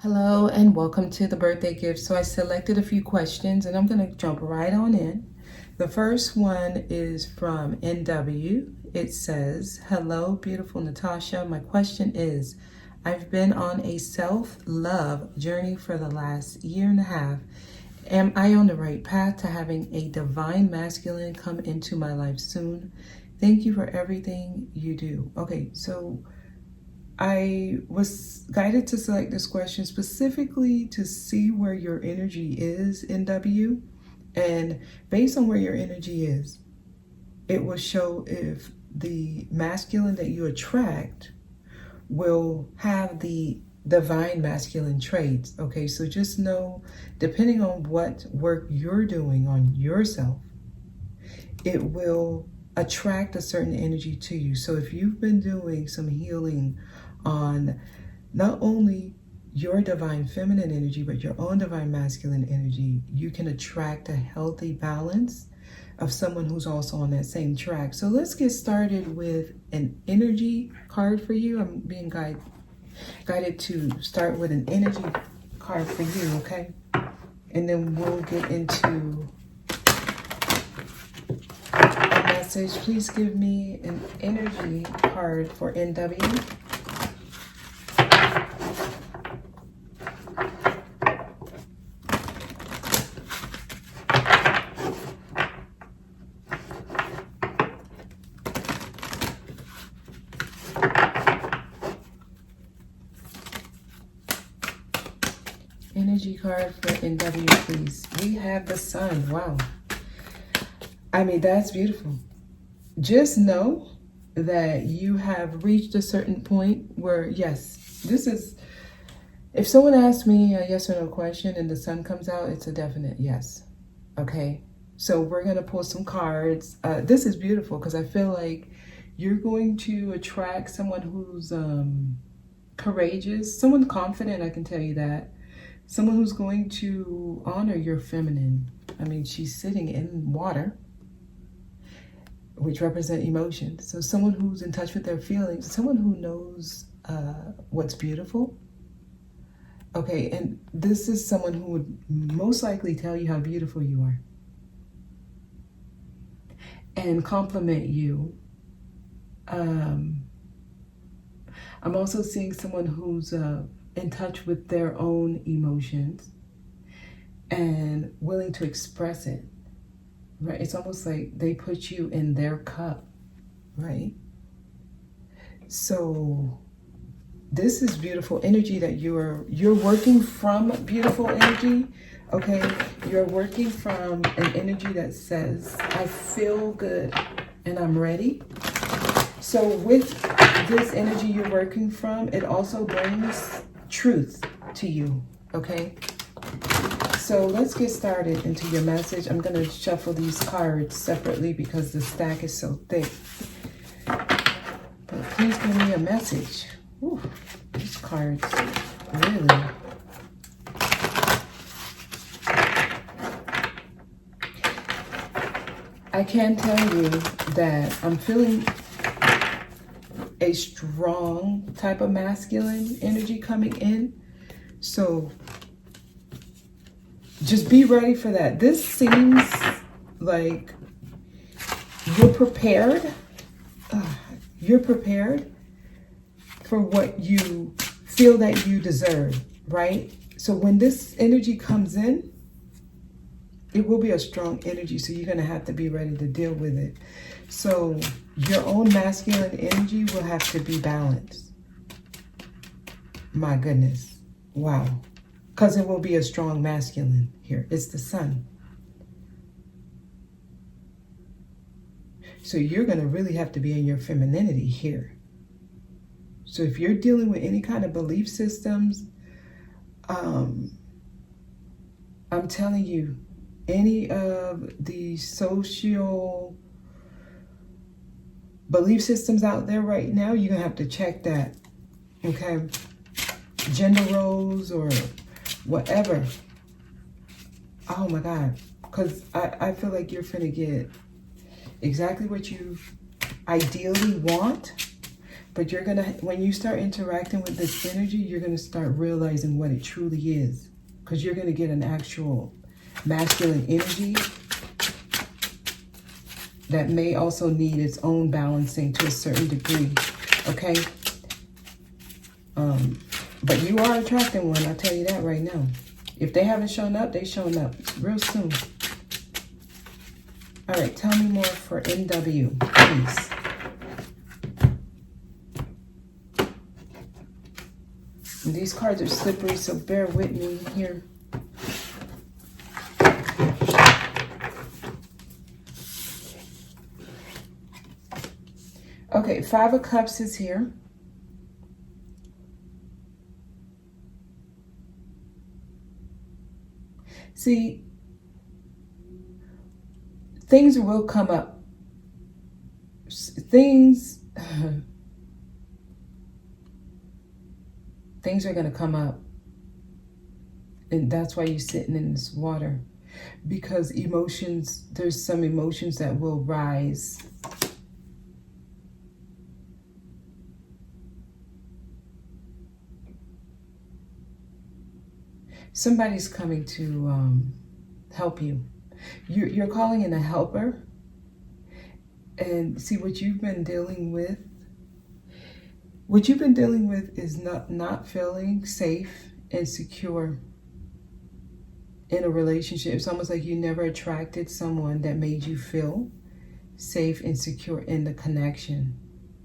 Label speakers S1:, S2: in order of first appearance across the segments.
S1: Hello and welcome to the birthday gift. So I selected a few questions and I'm going to jump right on in. The first one is from NW. It says, "Hello, beautiful Natasha. My question is, I've been on a self-love journey for the last year and a half. Am I on the right path to having a divine masculine come into my life soon? Thank you for everything you do." Okay, so I was guided to select this question specifically to see where your energy is in W. And based on where your energy is, it will show if the masculine that you attract will have the divine masculine traits. Okay, so just know, depending on what work you're doing on yourself, it will attract a certain energy to you. So if you've been doing some healing on not only your divine feminine energy, but your own divine masculine energy, you can attract a healthy balance of someone who's also on that same track. So let's get started with an energy card for you. I'm being guided to start with an energy card for you, okay? And then we'll get into a message. Please give me an energy card for NW. Energy card for NW, please. We have the sun. Wow. I mean, that's beautiful. Just know that you have reached a certain point where, yes, this is, if someone asks me a yes or no question and the sun comes out, it's a definite yes. Okay. So we're going to pull some cards. This is beautiful because I feel like you're going to attract someone who's courageous, someone confident, I can tell you that. Someone who's going to honor your feminine. I mean, she's sitting in water, which represent emotions. So someone who's in touch with their feelings, someone who knows what's beautiful. Okay, and this is someone who would most likely tell you how beautiful you are and compliment you. I'm also seeing someone who's in touch with their own emotions and willing to express it, right? It's almost like they put you in their cup, right? So this is beautiful energy that you're working from. Beautiful energy, okay? You're working from an energy that says, I feel good and I'm ready. So with this energy you're working from, it also brings truth to you, okay? So let's get started into your message. I'm going to shuffle these cards separately because the stack is so thick. But please give me a message. Ooh, these cards, really. I can tell you that I'm feeling a strong type of masculine energy coming in. So just be ready for that. This seems like you're prepared. You're prepared for what you feel that you deserve, right? So when this energy comes in, it will be a strong energy. So you're going to have to be ready to deal with it. So your own masculine energy will have to be balanced. My goodness. Wow. Because it will be a strong masculine here. It's the sun. So you're going to really have to be in your femininity here. So if you're dealing with any kind of belief systems, I'm telling you, any of the social belief systems out there right now, you're going to have to check that, okay? Gender roles or whatever. Oh my God. Because I feel like you're finna get exactly what you ideally want, But you're going to, when you start interacting with this energy, you're going to start realizing what it truly is. Because you're going to get an actual masculine energy that may also need its own balancing to a certain degree. Okay? But you are attracting one, I'll tell you that right now. If they haven't shown up, they're showing up real soon. All right, tell me more for NW, please. And these cards are slippery, so bear with me here. Okay, 5 of Cups is here. See, things will come up. Things are going to come up. And that's why you're sitting in this water. Because emotions, there's some emotions that will rise. Somebody's coming to help you. You're calling in a helper. And see, what you've been dealing with. What you've been dealing with is not feeling safe and secure in a relationship. It's almost like you never attracted someone that made you feel safe and secure in the connection.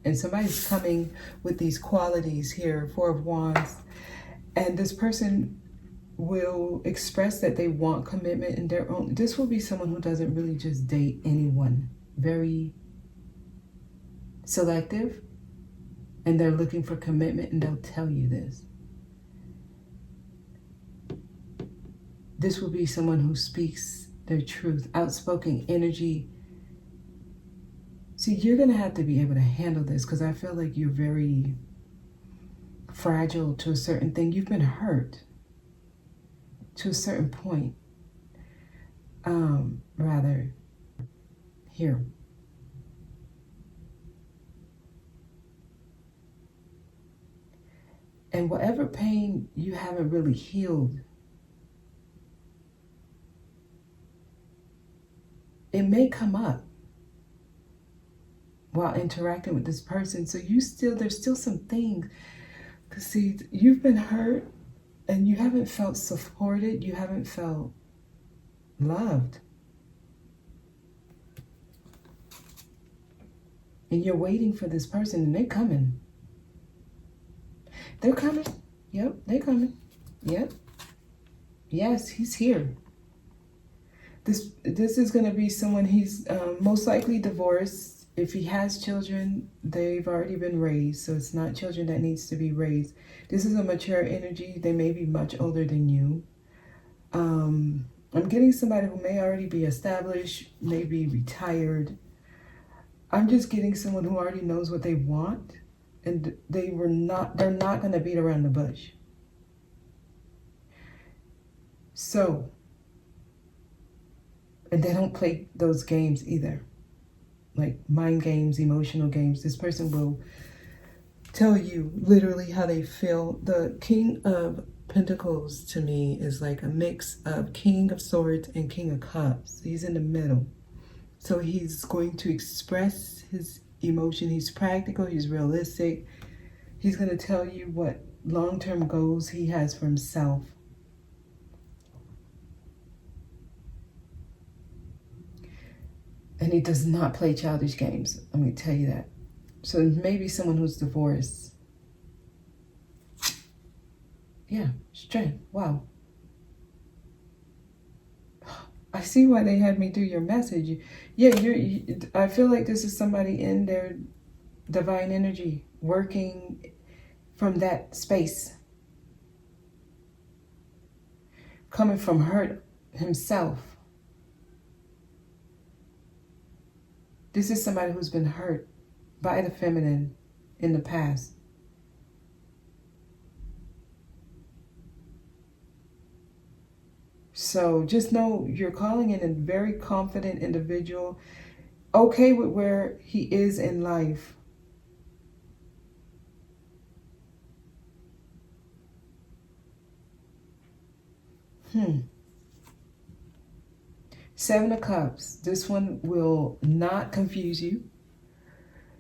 S1: And somebody's coming with these qualities here, 4 of Wands. And this person will express that they want commitment in their own. This will be someone who doesn't really just date anyone. Very selective. And they're looking for commitment, and they'll tell you this. This will be someone who speaks their truth, outspoken energy. See, you're going to have to be able to handle this because I feel like you're very fragile to a certain thing. You've been hurt to a certain point. Rather, here. And whatever pain you haven't really healed, it may come up while interacting with this person. So there's still some things. Because see, you've been hurt and you haven't felt supported. You haven't felt loved. And you're waiting for this person and they're coming. They're coming. Yep, they're coming. Yep. Yes, he's here. This is going to be someone, he's most likely divorced. If he has children, they've already been raised. So it's not children that needs to be raised. This is a mature energy. They may be much older than you. I'm getting somebody who may already be established, maybe retired. I'm just getting someone who already knows what they want. And they're not going to beat around the bush. So, and they don't play those games either. Like mind games, emotional games. This person will tell you literally how they feel. The King of Pentacles to me is like a mix of King of Swords and King of Cups. He's in the middle. So he's going to express his emotion. He's practical, he's realistic. He's going to tell you what long-term goals he has for himself. And he does not play childish games. I'm going to tell you that. So maybe someone who's divorced. Yeah, strength. Wow. I see why they had me do your message. Yeah, I feel like this is somebody in their divine energy working from that space. Coming from hurt himself. This is somebody who's been hurt by the feminine in the past. So just know you're calling in a very confident individual, okay with where he is in life. Seven of Cups. This one will not confuse you.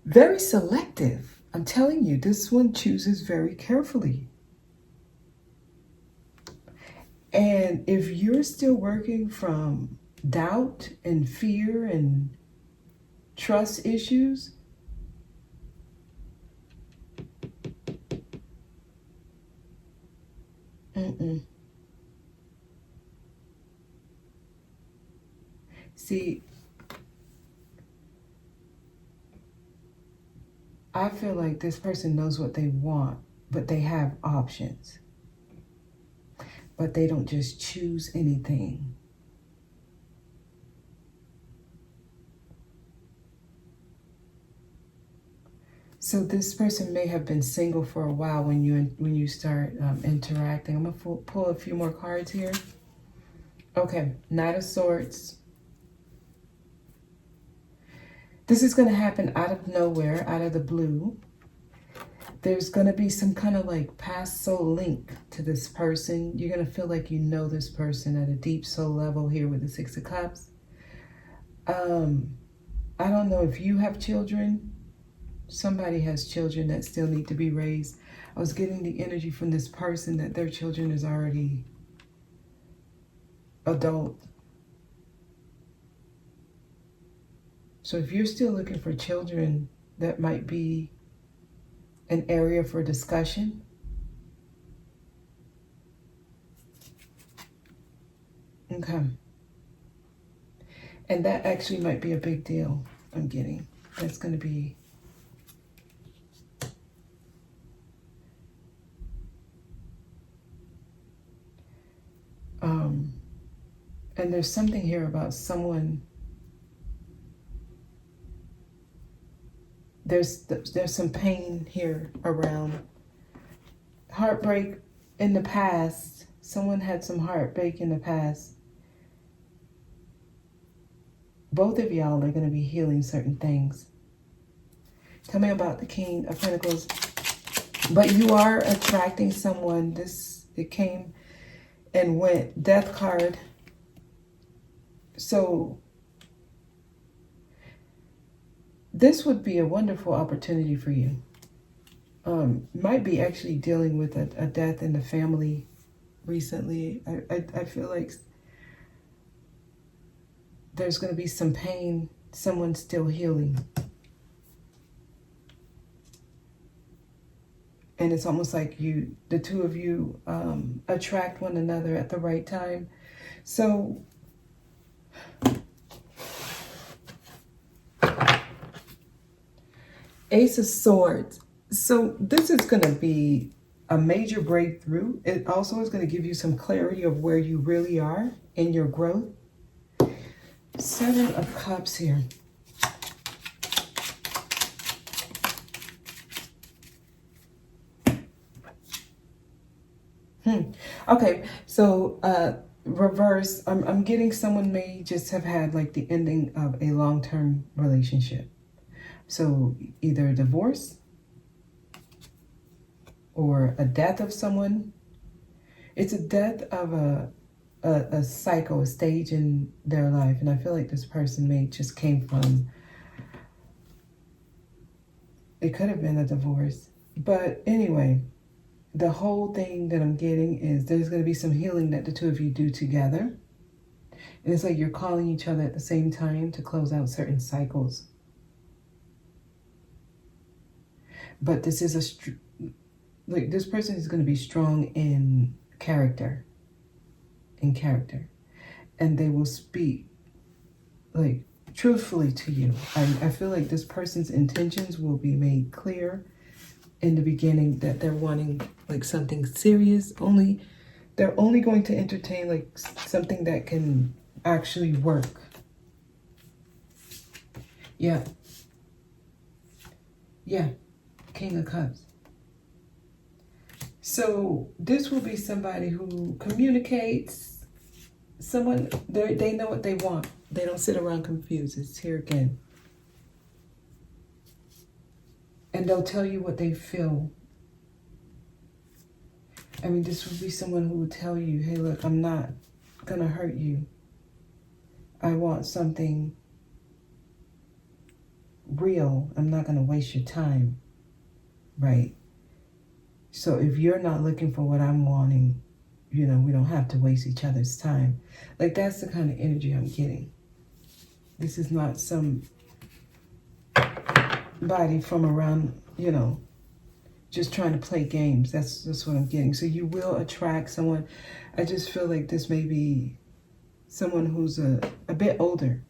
S1: Very selective. I'm telling you, this one chooses very carefully. And if you're still working from doubt and fear and trust issues, See, I feel like this person knows what they want, but they have options. But they don't just choose anything. So this person may have been single for a while when you start interacting. I'm gonna pull a few more cards here. Okay, Knight of Swords. This is going to happen out of nowhere, out of the blue. There's going to be some kind of like past soul link to this person. You're going to feel like you know this person at a deep soul level here with the Six of Cups. I don't know if you have children. Somebody has children that still need to be raised. I was getting the energy from this person that their children is already adult. So if you're still looking for children, that might be an area for discussion. Okay. And that actually might be a big deal, I'm getting. That's going to be... and there's something here about someone... There's some pain here around heartbreak in the past. Someone had some heartbreak in the past. Both of y'all are going to be healing certain things. Tell me about the King of Pentacles. But you are attracting someone. It came and went. Death card. So this would be a wonderful opportunity for you. Might be actually dealing with a death in the family recently. I feel like there's going to be some pain, someone's still healing. And it's almost like the two of you attract one another at the right time. So Ace of Swords. So this is going to be a major breakthrough. It also is going to give you some clarity of where you really are in your growth. Seven of Cups here. Okay, so reverse. I'm getting someone may just have had like the ending of a long-term relationship. So either a divorce or a death of someone. It's a death of a cycle, a stage in their life. And I feel like this person may just came from, it could have been a divorce. But anyway, the whole thing that I'm getting is there's going to be some healing that the two of you do together. And it's like you're calling each other at the same time to close out certain cycles. But this is this person is going to be strong in character. And they will speak like truthfully to you. I feel like this person's intentions will be made clear in the beginning that they're wanting like something serious. They're only going to entertain like something that can actually work. Yeah. King of Cups. So this will be somebody who communicates. Someone, they know what they want. They don't sit around confused. It's here again. And they'll tell you what they feel. I mean, this would be someone who would tell you, hey, look, I'm not going to hurt you. I want something real. I'm not going to waste your time, right? So if you're not looking for what I'm wanting, we don't have to waste each other's time. Like, that's the kind of energy I'm getting. This is not somebody from around, just trying to play games. That's what I'm getting. So you will attract someone. I just feel like this may be someone who's a bit older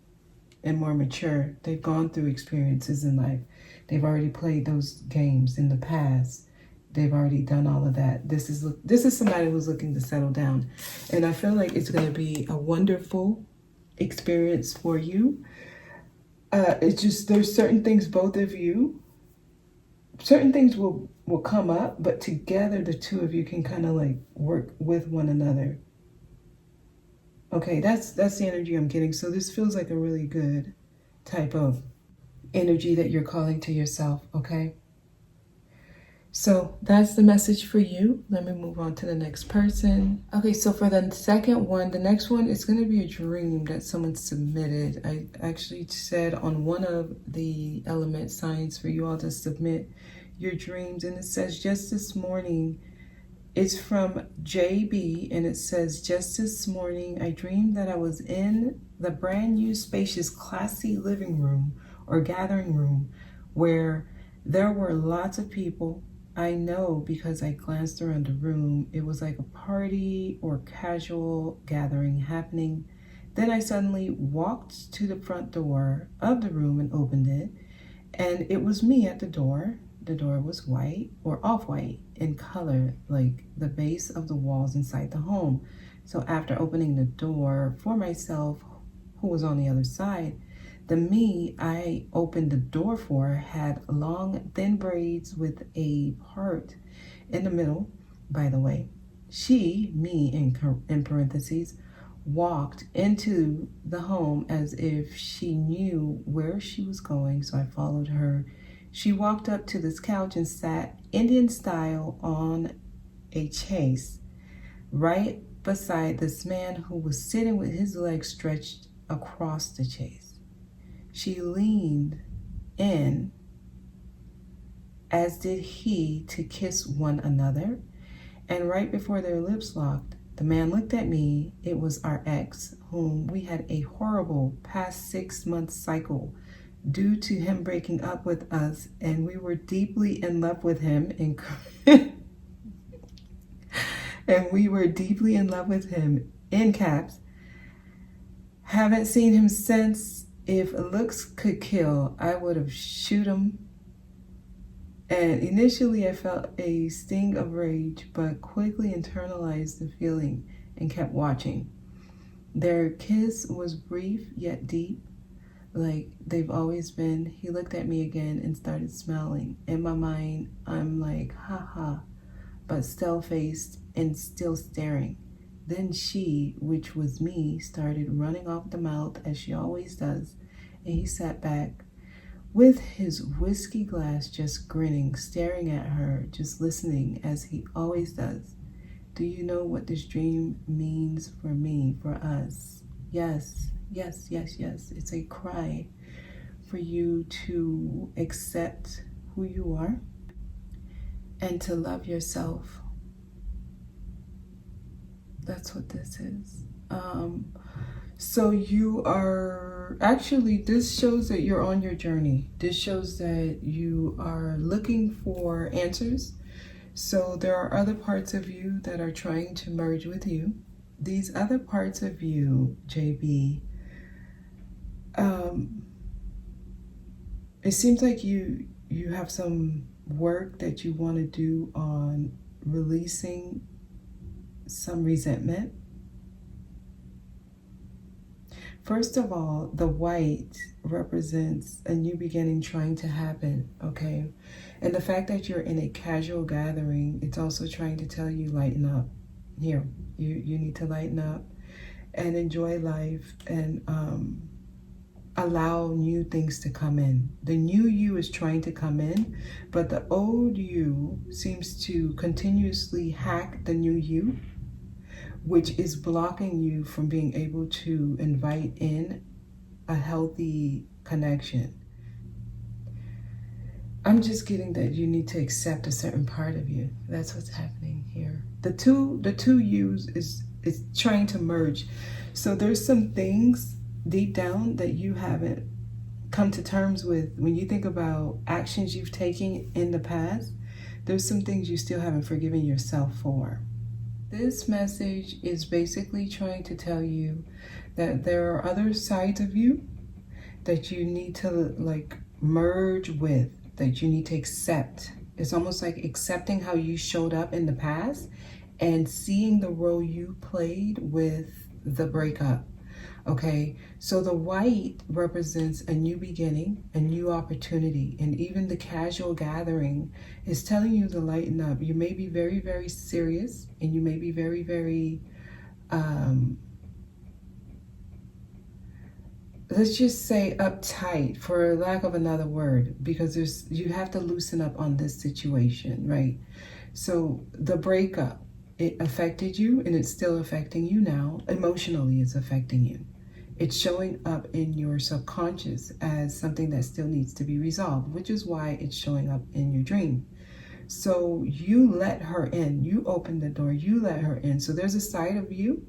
S1: and more mature. They've gone through experiences in life. They've already played those games in the past. They've already done all of that. This is somebody who's looking to settle down. And I feel like it's going to be a wonderful experience for you. It's just, there's certain things, both of you, certain things will come up, but together the two of you can kind of like work with one another. Okay, that's the energy I'm getting. So this feels like a really good type of energy that you're calling to yourself, okay? So that's the message for you. Let me move on to the next person. Okay, so for the second one, the next one is going to be a dream that someone submitted. I actually said on one of the element signs for you all to submit your dreams, and it says, just this morning, it's from JB, and it says, just this morning, I dreamed that I was in the brand new, spacious, classy living room or gathering room where there were lots of people. I know because I glanced around the room. It was like a party or casual gathering happening. Then I suddenly walked to the front door of the room and opened it, and it was me at the door. The door was white or off-white in color, like the base of the walls inside the home. So after opening the door for myself, who was on the other side, the me I opened the door for had long, thin braids with a part in the middle. By the way, she, me in parentheses, walked into the home as if she knew where she was going, so I followed her. She walked up to this couch and sat Indian style on a chaise right beside this man who was sitting with his legs stretched across the chaise. She leaned in, as did he, to kiss one another. And right before their lips locked, the man looked at me. It was our ex, whom we had a horrible past 6-month cycle due to him breaking up with us, and we were deeply in love with him. And we were deeply in love with him, in caps. Haven't seen him since. If looks could kill, I would have shoot him. And initially I felt a sting of rage, but quickly internalized the feeling and kept watching. Their kiss was brief yet deep, like they've always been. He looked at me again and started smiling. In my mind, I'm like, haha, but still-faced and still staring. Then she, which was me, started running off the mouth as she always does, and he sat back with his whiskey glass, just grinning, staring at her, just listening as he always does. Do you know what this dream means for me, for us? Yes, yes, yes, yes. It's a cry for you to accept who you are and to love yourself. That's what this is. So you are, actually, this shows that you're on your journey. This shows that you are looking for answers. So there are other parts of you that are trying to merge with you. These other parts of you, JB, it seems like you have some work that you want to do on releasing some resentment. First of all, the white represents a new beginning trying to happen, okay? And the fact that you're in a casual gathering, it's also trying to tell you, lighten up. Here, you need to lighten up and enjoy life and allow new things to come in. The new you is trying to come in, but the old you seems to continuously hack the new you, which is blocking you from being able to invite in a healthy connection. I'm just getting that you need to accept a certain part of you. That's what's happening here. The two yous is trying to merge. So there's some things deep down that you haven't come to terms with. When you think about actions you've taken in the past, there's some things you still haven't forgiven yourself for. This message is basically trying to tell you that there are other sides of you that you need to merge with, that you need to accept. It's almost like accepting how you showed up in the past and seeing the role you played with the breakup. Okay, so the white represents a new beginning, a new opportunity, and even the casual gathering is telling you to lighten up. You may be very, very serious, and you may be very, very, let's just say uptight, for lack of another word, because you have to loosen up on this situation, right? So the breakup, it affected you, and it's still affecting you now. Emotionally, it's affecting you. It's showing up in your subconscious as something that still needs to be resolved, which is why it's showing up in your dream. So you let her in. You open the door. You let her in. So there's a side of you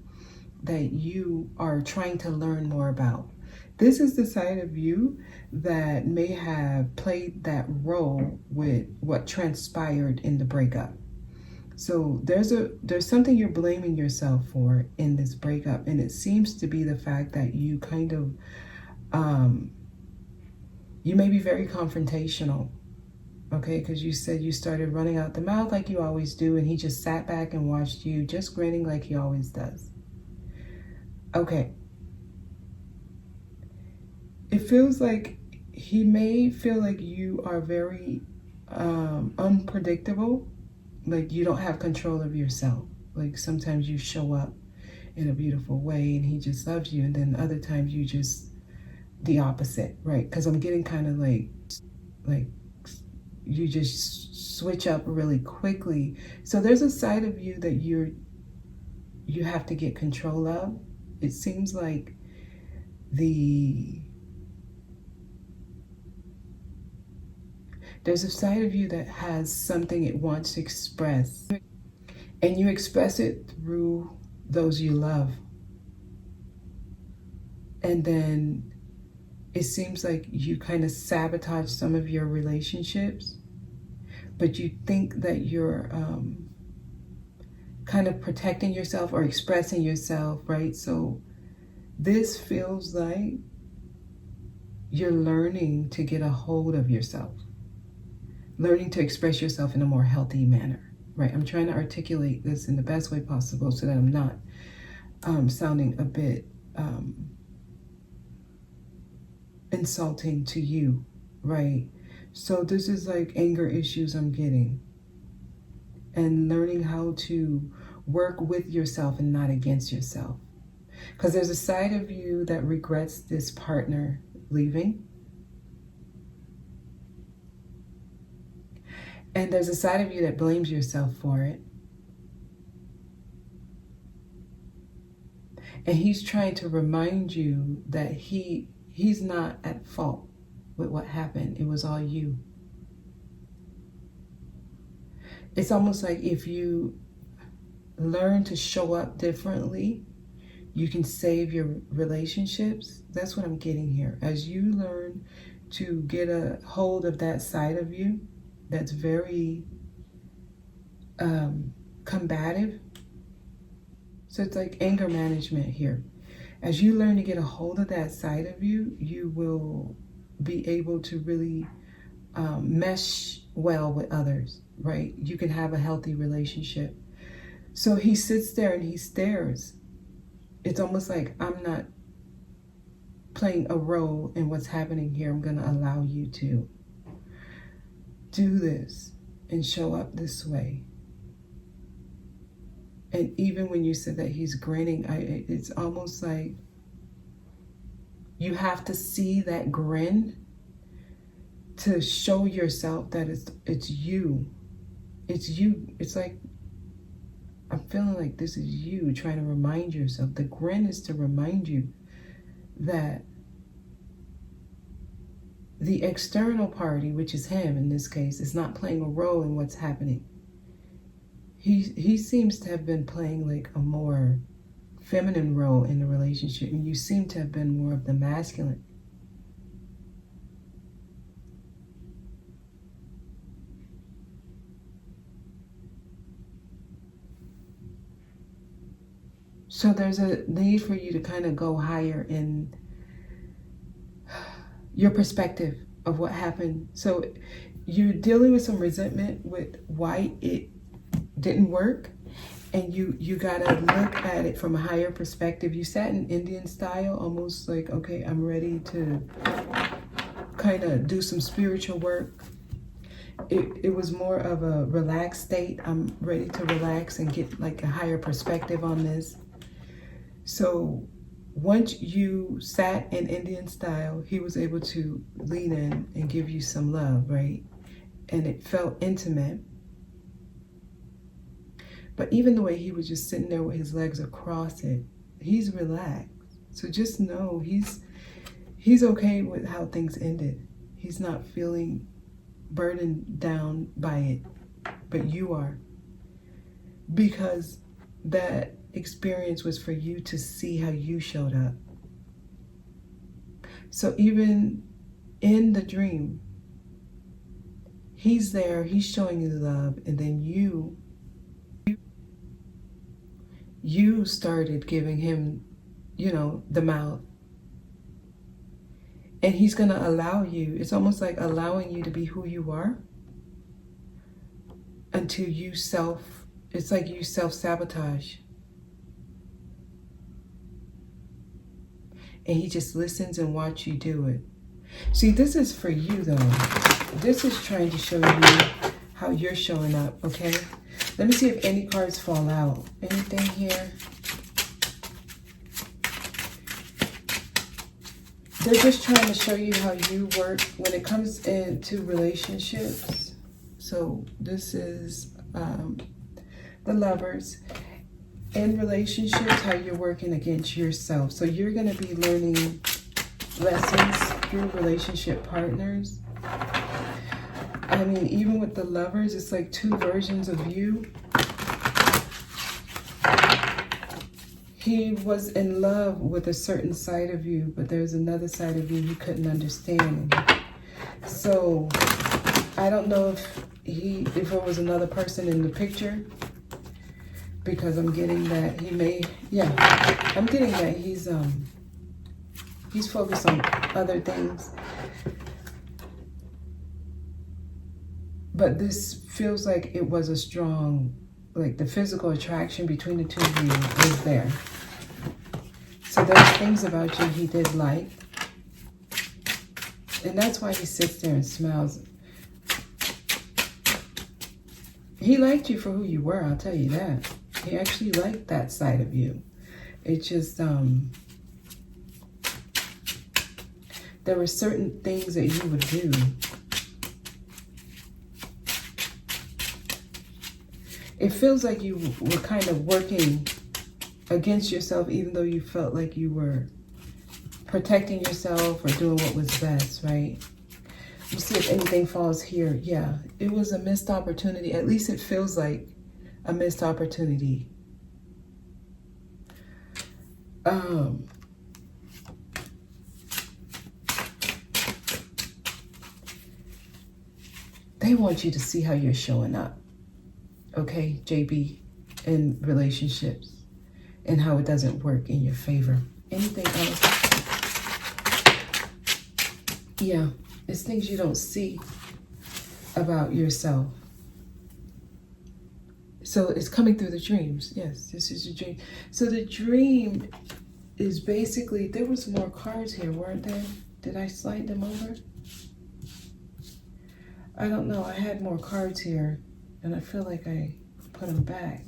S1: that you are trying to learn more about. This is the side of you that may have played that role with what transpired in the breakup. So there's something you're blaming yourself for in this breakup, and it seems to be the fact that you kind of, you may be very confrontational, okay? Because you said you started running out the mouth like you always do, and he just sat back and watched you, just grinning like he always does. Okay. It feels like he may feel like you are very unpredictable. Like you don't have control of yourself. Like sometimes you show up in a beautiful way and he just loves you, and then other times you just the opposite, right? Because I'm getting kind of like you just switch up really quickly. So there's a side of you that you have to get control of. It seems like there's a side of you that has something it wants to express, and you express it through those you love. And then it seems like you kind of sabotage some of your relationships, but you think that you're kind of protecting yourself or expressing yourself, right? So this feels like you're learning to get a hold of yourself. Learning to express yourself in a more healthy manner, right? I'm trying to articulate this in the best way possible so that I'm not sounding a bit insulting to you, right? So this is like anger issues I'm getting, and learning how to work with yourself and not against yourself. Because there's a side of you that regrets this partner leaving. And there's a side of you that blames yourself for it. And he's trying to remind you that he's not at fault with what happened. It was all you. It's almost like if you learn to show up differently, you can save your relationships. That's what I'm getting here. As you learn to get a hold of that side of you that's very combative. So it's like anger management here. As you learn to get a hold of that side of you, you will be able to really mesh well with others, right? You can have a healthy relationship. So he sits there and he stares. It's almost like, I'm not playing a role in what's happening here. I'm going to allow you to do this and show up this way. And even when you said that he's grinning, it's almost like you have to see that grin to show yourself that it's you. It's you. It's like I'm feeling like this is you trying to remind yourself. The grin is to remind you that the external party, which is him in this case, is not playing a role in what's happening. He seems to have been playing like a more feminine role in the relationship, and you seem to have been more of the masculine. So there's a need for you to kind of go higher in your perspective of what happened. So you're dealing with some resentment with why it didn't work, and you gotta look at it from a higher perspective. You sat in Indian style, almost like, okay, I'm ready to kind of do some spiritual work. It was more of a relaxed state. I'm ready to relax and get like a higher perspective on this. So once you sat in Indian style, he was able to lean in and give you some love, right? And it felt intimate. But even the way he was just sitting there with his legs across it, he's relaxed. So just know he's okay with how things ended. He's not feeling burdened down by it, but you are. Because that experience was for you to see how you showed up. So even in the dream, he's there, he's showing you love, and then you started giving him, the mouth. And he's going to allow you, it's almost like allowing you to be who you are until it's like you self-sabotage. And he just listens and watches you do it. See, this is for you though. This is trying to show you how you're showing up, okay? Let me see if any cards fall out. Anything here? They're just trying to show you how you work when it comes into relationships. So this is the Lovers. In relationships, how you're working against yourself. So you're going to be learning lessons through relationship partners. I mean, even with the Lovers, it's like two versions of you. He was in love with a certain side of you, but there's another side of you he couldn't understand. So I don't know if it was another person in the picture, because I'm getting that I'm getting that he's focused on other things. But this feels like it was a strong, like the physical attraction between the two of you was there. So there's things about you he did like. And that's why he sits there and smiles. He liked you for who you were, I'll tell you that. He actually liked that side of you. It just, there were certain things that you would do. It feels like you were kind of working against yourself, even though you felt like you were protecting yourself or doing what was best, right? You see if anything falls here. Yeah, it was a missed opportunity. At least it feels like a missed opportunity. They want you to see how you're showing up. Okay, JB, in relationships, and how it doesn't work in your favor. Anything else? Yeah, it's things you don't see about yourself. So it's coming through the dreams. Yes, this is your dream. So the dream is basically, there was more cards here, weren't there? Did I slide them over? I don't know. I had more cards here, and I feel like I put them back.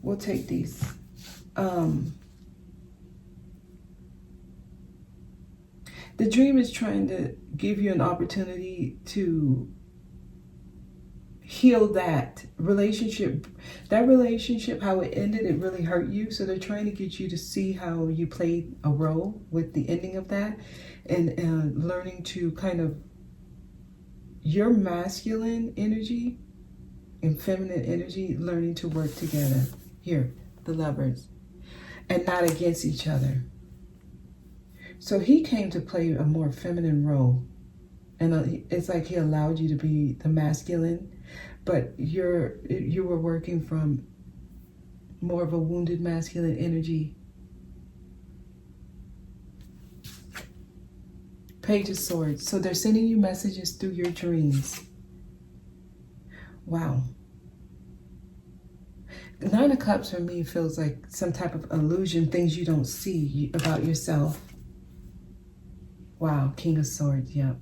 S1: We'll take these. The dream is trying to give you an opportunity to heal that relationship. That relationship, how it ended, it really hurt you. So they're trying to get you to see how you played a role with the ending of that, and learning to kind of your masculine energy and feminine energy, learning to work together. Here, the Lovers, and not against each other. So he came to play a more feminine role, and it's like he allowed you to be the masculine, but you were working from more of a wounded masculine energy. Page of Swords. So they're sending you messages through your dreams. Wow. Nine of Cups for me feels like some type of illusion, things you don't see about yourself. Wow, King of Swords, yep.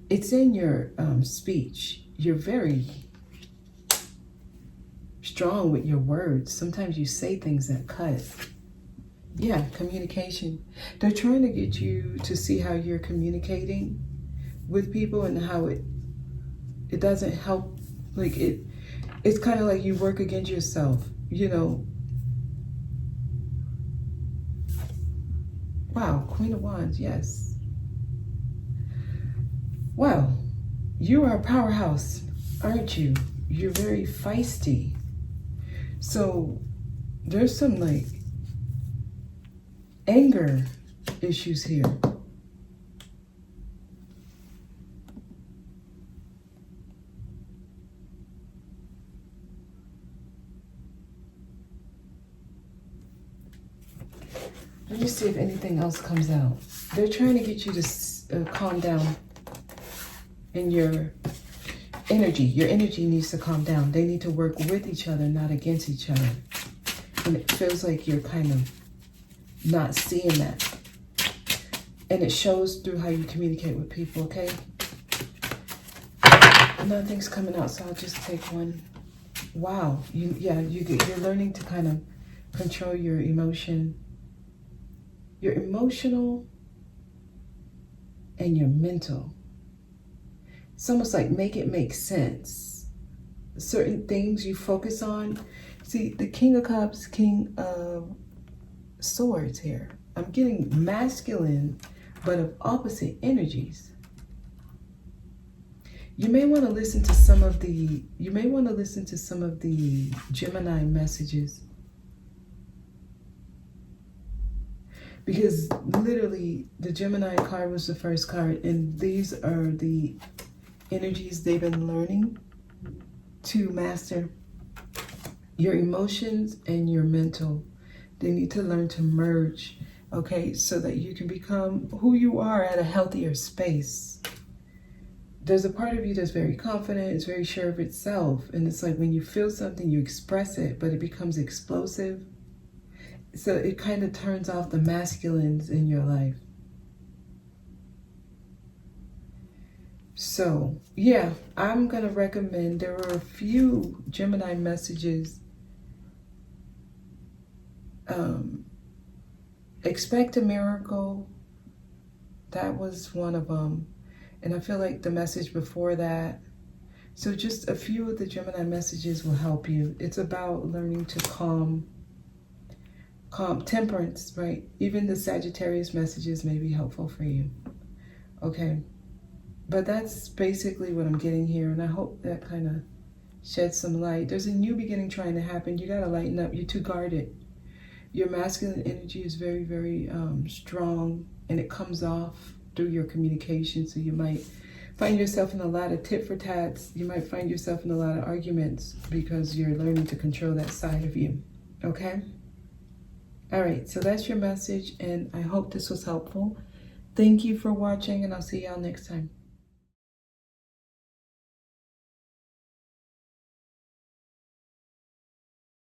S1: It's in your speech. You're very strong with your words. Sometimes you say things that cut. Yeah, communication. They're trying to get you to see how you're communicating with people and how it doesn't help. Like it's kind of like you work against yourself, you know. Wow, Queen of Wands, yes. Wow, you are a powerhouse, aren't you? You're very feisty. So there's some like anger issues here. Let me see if anything else comes out. They're trying to get you to calm down in your energy. Your energy needs to calm down. They need to work with each other, not against each other. And it feels like you're kind of not seeing that. And it shows through how you communicate with people, okay? Nothing's coming out, so I'll just take one. Wow. You're learning to kind of control your emotion. Your emotional and your mental. It's almost like make it make sense. Certain things you focus on. See, the King of Cups, King of Swords here. I'm getting masculine, but of opposite energies. You may want to listen to some of the Gemini messages. Because literally the Gemini card was the first card, and these are the energies they've been learning to master. Your emotions and your mental. They need to learn to merge, okay, so that you can become who you are at a healthier space. There's a part of you that's very confident, it's very sure of itself, and it's like when you feel something, you express it, but it becomes explosive. So it kind of turns off the masculines in your life. So, yeah, I'm going to recommend, there were a few Gemini messages. Expect a miracle. That was one of them. And I feel like the message before that. So just a few of the Gemini messages will help you. It's about learning to calm temperance, right? Even the Sagittarius messages may be helpful for you. Okay. But that's basically what I'm getting here. And I hope that kind of sheds some light. There's a new beginning trying to happen. You got to lighten up. You're too guarded. Your masculine energy is very, very strong. And it comes off through your communication. So you might find yourself in a lot of tit for tats. You might find yourself in a lot of arguments because you're learning to control that side of you. Okay? All right, so that's your message, and I hope this was helpful. Thank you for watching, and I'll see y'all next time.